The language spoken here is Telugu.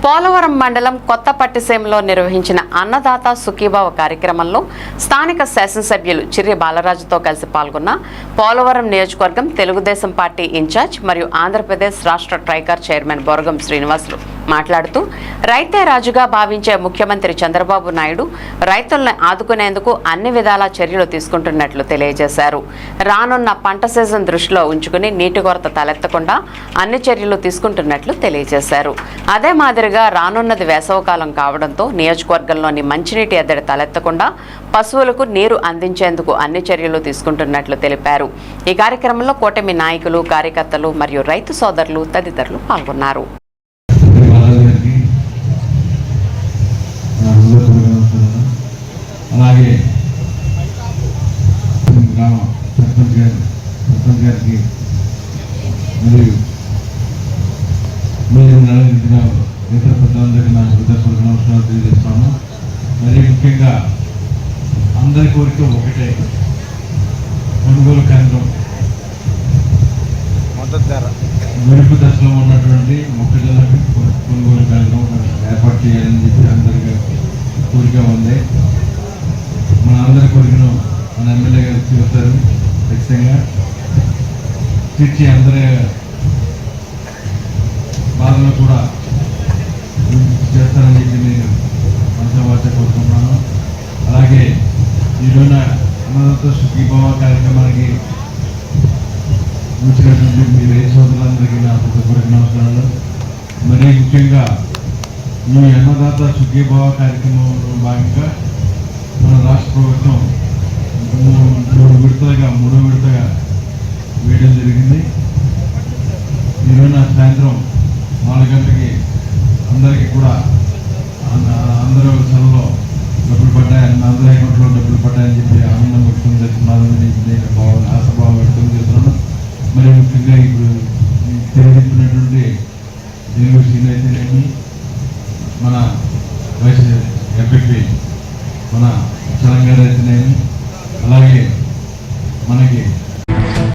పోలవరం మండలం కొత్తపట్టిసీమలో నిర్వహించిన అన్నదాత సుఖీభావ కార్యక్రమంలో స్థానిక శాసనసభ్యులు చిర్రి బాలరాజుతో కలిసి పాల్గొన్న పోలవరం నియోజకవర్గం తెలుగుదేశం పార్టీ ఇన్ఛార్జ్ మరియు ఆంధ్రప్రదేశ్ రాష్ట్ర ట్రైకర్ చైర్మన్ బొరగం శ్రీనివాసులు మాట్లాడుతూ రైతే రాజుగా భావించే ముఖ్యమంత్రి చంద్రబాబు నాయుడు రైతులను ఆదుకునేందుకు అన్ని విధాల చర్యలు తీసుకుంటున్నట్లు తెలియజేశారు. రానున్న పంట సీజన్ దృష్టిలో ఉంచుకుని నీటి కొరత తలెత్తకుండా అన్ని చర్యలు తీసుకుంటున్నట్లు తెలియజేశారు. అదే మాదిరిగా రానున్నది వేసవకాలం కావడంతో నియోజకవర్గంలోని మంచినీటి ఎద్దడి తలెత్తకుండా పశువులకు నీరు అందించేందుకు అన్ని చర్యలు తీసుకుంటున్నట్లు తెలిపారు. ఈ కార్యక్రమంలో కూటమి నాయకులు, కార్యకర్తలు మరియు రైతు సోదరులు తదితరులు పాల్గొన్నారు. అలాగే గ్రామ సర్పంచ్ గారికి మరియు మీరు నడిచిన ఇతర పెద్దలందరికీ నా హృదయపూర్వక నమస్కారాలు తెలియజేస్తాను. మరి ముఖ్యంగా అందరి కోరిక ఒకటే, కొనుగోలు కేంద్రం మెరుపు దశలో ఉన్నటువంటి మొక్కజొన్నకి కొనుగోలు కేంద్రం ఏర్పాటు చేయాలని చెప్పి అందరికీ కోరిక ఉంది. మన అందరి కోరికను మన ఎమ్మెల్యే గారు తీరుస్తారు, ఖచ్చితంగా తీర్చి అందరి బాధలు కూడా చేస్తారని చెప్పి నేను మనసావాచ కోరుకుంటున్నాను. అలాగే ఈరోజు అన్నదాత సుఖీభావ కార్యక్రమానికి వచ్చినటువంటి మీ రైతు సోదరులందరికీ నా హృదయపూర్వక నమస్కారాలు. మరీ ముఖ్యంగా ఈ అన్నదాత సుఖీభావ కార్యక్రమంలో భాగంగా మన రాష్ట్ర ప్రభుత్వం మూడో విడతగా వేయడం జరిగింది. ఈరోజు సాయంత్రం 4 గంటలకి అందరికీ కూడా అందరూ సెలవులో డబ్బులు పడ్డాయని, అందరి అకౌంట్లో డబ్బులు పడ్డాయని చెప్పి ఆనందం వ్యక్తం చేస్తున్నారని నేను ఆశాభావం వ్యక్తం చేస్తున్నాను. మరి ముఖ్యంగా ఇప్పుడు తెలియజెప్పినటువంటి తెలుగు సీన్ అయితేనేమి, మన వైస్ ఎంపీ మన తెలంగాణ అయితేనేమి, అలాగే మనకి